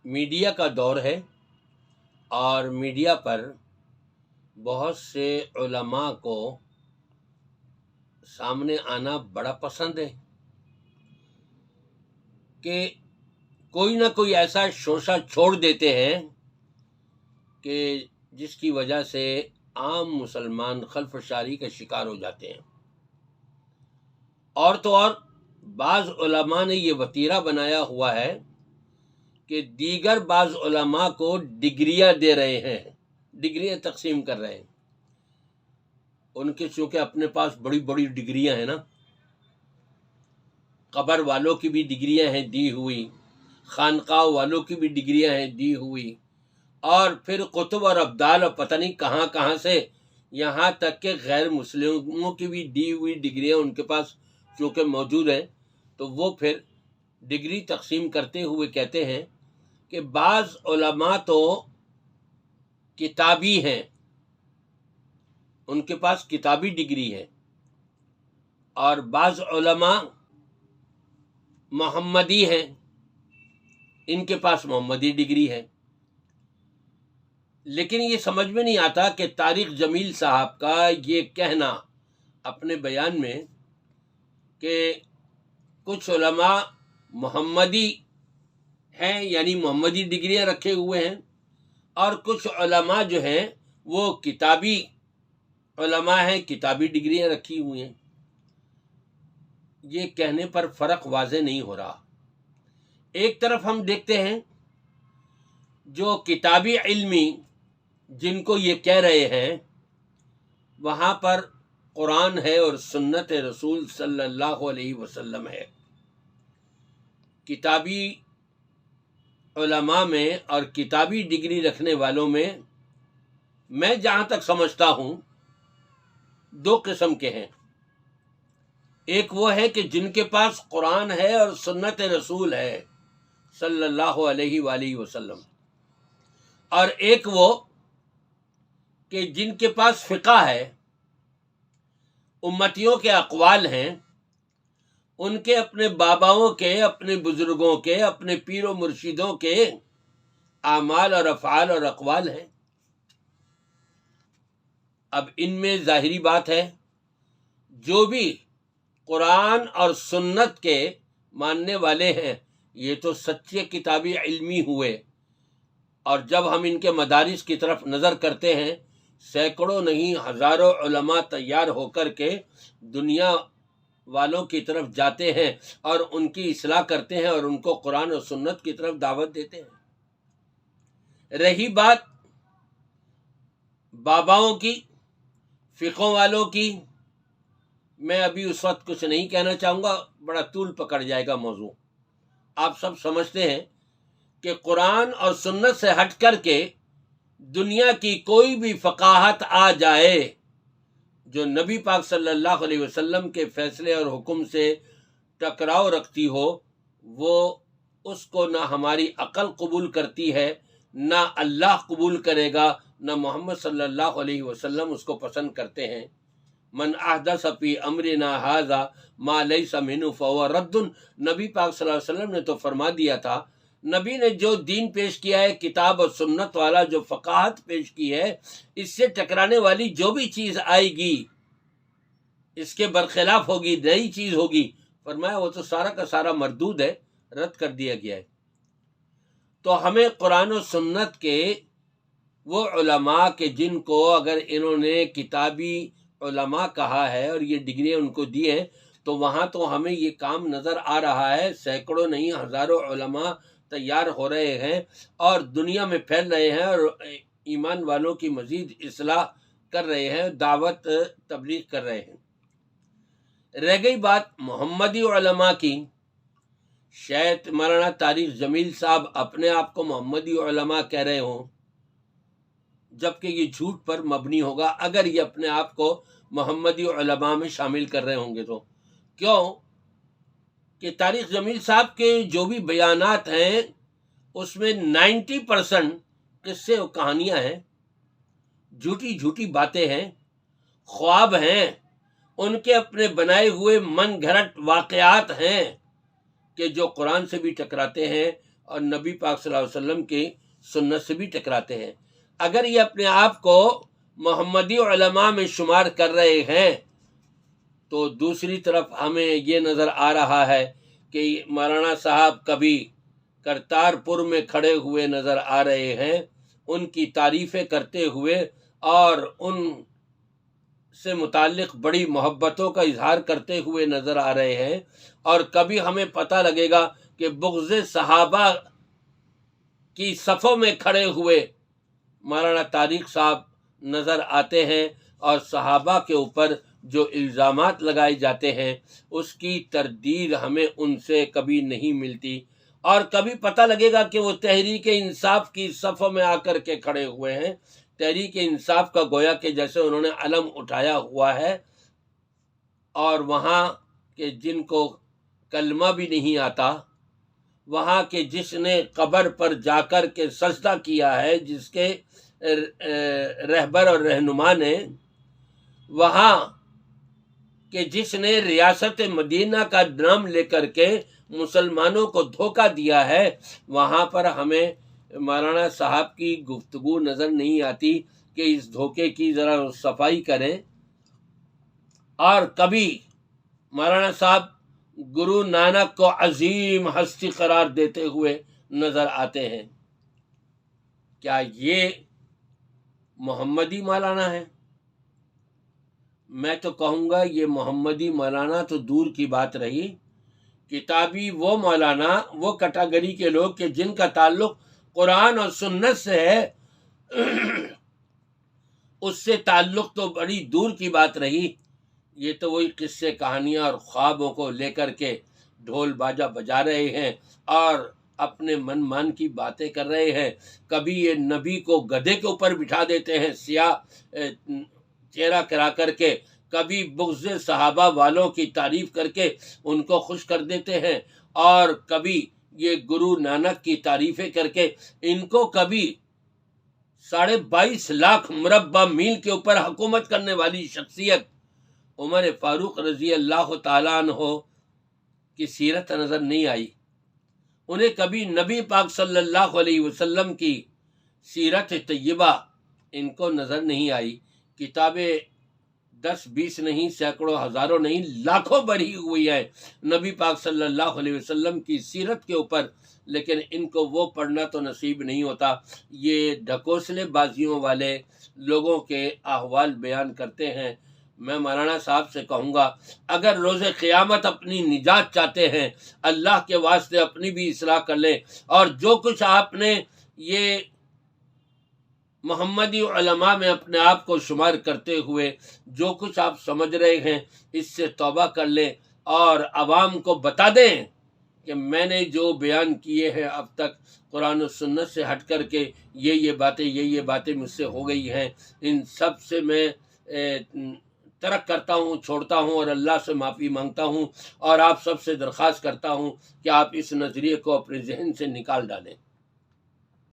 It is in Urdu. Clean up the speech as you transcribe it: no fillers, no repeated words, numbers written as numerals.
میڈیا کا دور ہے اور میڈیا پر بہت سے علماء کو سامنے آنا بڑا پسند ہے کہ کوئی نہ کوئی ایسا شوشہ چھوڑ دیتے ہیں کہ جس کی وجہ سے عام مسلمان خلف شاری کا شکار ہو جاتے ہیں۔ اور تو اور بعض علماء نے یہ وتیرہ بنایا ہوا ہے کہ دیگر بعض علماء کو ڈگریاں دے رہے ہیں، ڈگریاں تقسیم کر رہے ہیں۔ ان کے چونکہ اپنے پاس بڑی بڑی ڈگریاں ہیں نا، قبر والوں کی بھی ڈگریاں ہیں دی ہوئی، خانقاہ والوں کی بھی ڈگریاں ہیں دی ہوئی، اور پھر قطب اور ابدال اور پتہ نہیں کہاں کہاں سے، یہاں تک کہ غیر مسلموں کی بھی دی ہوئی ڈگریاں ان کے پاس چونکہ موجود ہیں، تو وہ پھر ڈگری تقسیم کرتے ہوئے کہتے ہیں کہ بعض علماء تو کتابی ہیں، ان کے پاس کتابی ڈگری ہے، اور بعض علماء محمدی ہیں، ان کے پاس محمدی ڈگری ہے۔ لیکن یہ سمجھ میں نہیں آتا کہ طارق جمیل صاحب کا یہ کہنا اپنے بیان میں کہ کچھ علماء محمدی ہیں، یعنی محمدی ڈگریاں رکھے ہوئے ہیں، اور کچھ علماء جو ہیں وہ کتابی علماء ہیں، کتابی ڈگریاں رکھی ہوئی ہیں، یہ کہنے پر فرق واضح نہیں ہو رہا۔ ایک طرف ہم دیکھتے ہیں جو کتابی علمی جن کو یہ کہہ رہے ہیں، وہاں پر قرآن ہے اور سنت رسول صلی اللہ علیہ وسلم ہے۔ کتابی علماء میں اور کتابی ڈگری رکھنے والوں میں جہاں تک سمجھتا ہوں دو قسم کے ہیں۔ ایک وہ ہے کہ جن کے پاس قرآن ہے اور سنت رسول ہے صلی اللہ علیہ وآلہ وسلم، اور ایک وہ کہ جن کے پاس فقہ ہے، امتیوں کے اقوال ہیں، ان کے اپنے باباؤں کے، اپنے بزرگوں کے، اپنے پیر و مرشدوں کے اعمال اور افعال اور اقوال ہیں۔ اب ان میں ظاہری بات ہے، جو بھی قرآن اور سنت کے ماننے والے ہیں یہ تو سچے کتابی علمی ہوئے، اور جب ہم ان کے مدارس کی طرف نظر کرتے ہیں، سینکڑوں نہیں ہزاروں علماء تیار ہو کر کے دنیا والوں کی طرف جاتے ہیں اور ان کی اصلاح کرتے ہیں اور ان کو قرآن اور سنت کی طرف دعوت دیتے ہیں۔ رہی بات باباؤں کی، فقوں والوں کی، میں ابھی اس وقت کچھ نہیں کہنا چاہوں گا، بڑا طول پکڑ جائے گا موضوع۔ آپ سب سمجھتے ہیں کہ قرآن اور سنت سے ہٹ کر کے دنیا کی کوئی بھی فقاہت آ جائے جو نبی پاک صلی اللہ علیہ وسلم کے فیصلے اور حکم سے ٹکراؤ رکھتی ہو، وہ اس کو نہ ہماری عقل قبول کرتی ہے، نہ اللہ قبول کرے گا، نہ محمد صلی اللہ علیہ وسلم اس کو پسند کرتے ہیں۔ من احدث فی امرنا ھذا ما لیس منہ فہو رد، نبی پاک صلی اللہ علیہ وسلم نے تو فرما دیا تھا، نبی نے جو دین پیش کیا ہے، کتاب اور سنت والا جو فقاہت پیش کی ہے، اس سے ٹکرانے والی جو بھی چیز آئے گی، اس کے برخلاف ہوگی، نئی چیز ہوگی، فرمایا وہ تو سارا کا سارا مردود ہے، رد کر دیا گیا ہے۔ تو ہمیں قرآن و سنت کے وہ علماء کے جن کو اگر انہوں نے کتابی علماء کہا ہے اور یہ ڈگریاں ان کو دی ہیں، تو وہاں تو ہمیں یہ کام نظر آ رہا ہے، سینکڑوں نہیں ہزاروں علماء تیار ہو رہے ہیں اور دنیا میں پھیل رہے ہیں اور ایمان والوں کی مزید اصلاح کر رہے ہیں، دعوت تبلیغ کر رہے ہیں۔ رہ گئی بات محمدی علماء کی، شاید مولانا طارق جمیل صاحب اپنے آپ کو محمدی علماء کہہ رہے ہوں، جبکہ یہ جھوٹ پر مبنی ہوگا اگر یہ اپنے آپ کو محمدی علماء میں شامل کر رہے ہوں گے تو۔ کیوں کہ طارق جمیل صاحب کے جو بھی بیانات ہیں اس میں 90% قصے و کہانیاں ہیں، جھوٹی جھوٹی باتیں ہیں، خواب ہیں، ان کے اپنے بنائے ہوئے من گھڑت واقعات ہیں کہ جو قرآن سے بھی ٹکراتے ہیں اور نبی پاک صلی اللہ علیہ وسلم کی سنت سے بھی ٹکراتے ہیں۔ اگر یہ اپنے آپ کو محمدی علماء میں شمار کر رہے ہیں تو دوسری طرف ہمیں یہ نظر آ رہا ہے کہ مولانا صاحب کبھی کرتارپور میں کھڑے ہوئے نظر آ رہے ہیں، ان کی تعریفیں کرتے ہوئے اور ان سے متعلق بڑی محبتوں کا اظہار کرتے ہوئے نظر آ رہے ہیں، اور کبھی ہمیں پتہ لگے گا کہ بغض صحابہ کی صفوں میں کھڑے ہوئے مولانا طارق صاحب نظر آتے ہیں، اور صحابہ کے اوپر جو الزامات لگائے جاتے ہیں اس کی تردید ہمیں ان سے کبھی نہیں ملتی، اور کبھی پتہ لگے گا کہ وہ تحریک انصاف کی صفوں میں آ کر کے کھڑے ہوئے ہیں۔ تحریک انصاف کا گویا کہ جیسے انہوں نے علم اٹھایا ہوا ہے، اور وہاں کے جن کو کلمہ بھی نہیں آتا، وہاں کے جس نے قبر پر جا کر کے سجدہ کیا ہے، جس کے رہبر اور رہنما نے، وہاں کہ جس نے ریاست مدینہ کا نام لے کر کے مسلمانوں کو دھوکہ دیا ہے، وہاں پر ہمیں مولانا صاحب کی گفتگو نظر نہیں آتی کہ اس دھوکے کی ذرا صفائی کریں۔ اور کبھی مولانا صاحب گرو نانک کو عظیم ہستی قرار دیتے ہوئے نظر آتے ہیں۔ کیا یہ محمدی مولانا ہے؟ میں تو کہوں گا یہ محمدی مولانا تو دور کی بات رہی، کتابی وہ مولانا، وہ کیٹیگری کے لوگ کہ جن کا تعلق قرآن اور سنت سے ہے، اس سے تعلق تو بڑی دور کی بات رہی۔ یہ تو وہی قصے کہانیاں اور خوابوں کو لے کر کے ڈھول باجا بجا رہے ہیں اور اپنے من مان کی باتیں کر رہے ہیں۔ کبھی یہ نبی کو گدھے کے اوپر بٹھا دیتے ہیں سیاہ چہرہ کرا کر کے، کبھی بغض صحابہ والوں کی تعریف کر کے ان کو خوش کر دیتے ہیں، اور کبھی یہ گرو نانک کی تعریفیں کر کے ان کو کبھی 22.5 لاکھ مربع میل کے اوپر حکومت کرنے والی شخصیت عمر فاروق رضی اللہ تعالیٰ عنہ کی سیرت نظر نہیں آئی۔ انہیں کبھی نبی پاک صلی اللہ علیہ وسلم کی سیرت طیبہ ان کو نظر نہیں آئی۔ کتابیں 10-20 نہیں، سینکڑوں، ہزاروں نہیں، لاکھوں بھری ہوئی ہیں نبی پاک صلی اللہ علیہ وسلم کی سیرت کے اوپر، لیکن ان کو وہ پڑھنا تو نصیب نہیں ہوتا۔ یہ ڈھکوسلے بازیوں والے لوگوں کے احوال بیان کرتے ہیں۔ میں مولانا صاحب سے کہوں گا اگر روز قیامت اپنی نجات چاہتے ہیں، اللہ کے واسطے اپنی بھی اصلاح کر لیں، اور جو کچھ آپ نے یہ محمدی علماء میں اپنے آپ کو شمار کرتے ہوئے جو کچھ آپ سمجھ رہے ہیں، اس سے توبہ کر لیں اور عوام کو بتا دیں کہ میں نے جو بیان کیے ہیں اب تک قرآن و سنت سے ہٹ کر کے یہ باتیں مجھ سے ہو گئی ہیں، ان سب سے میں ترک کرتا ہوں، چھوڑتا ہوں، اور اللہ سے معافی مانگتا ہوں، اور آپ سب سے درخواست کرتا ہوں کہ آپ اس نظریے کو اپنے ذہن سے نکال ڈالیں۔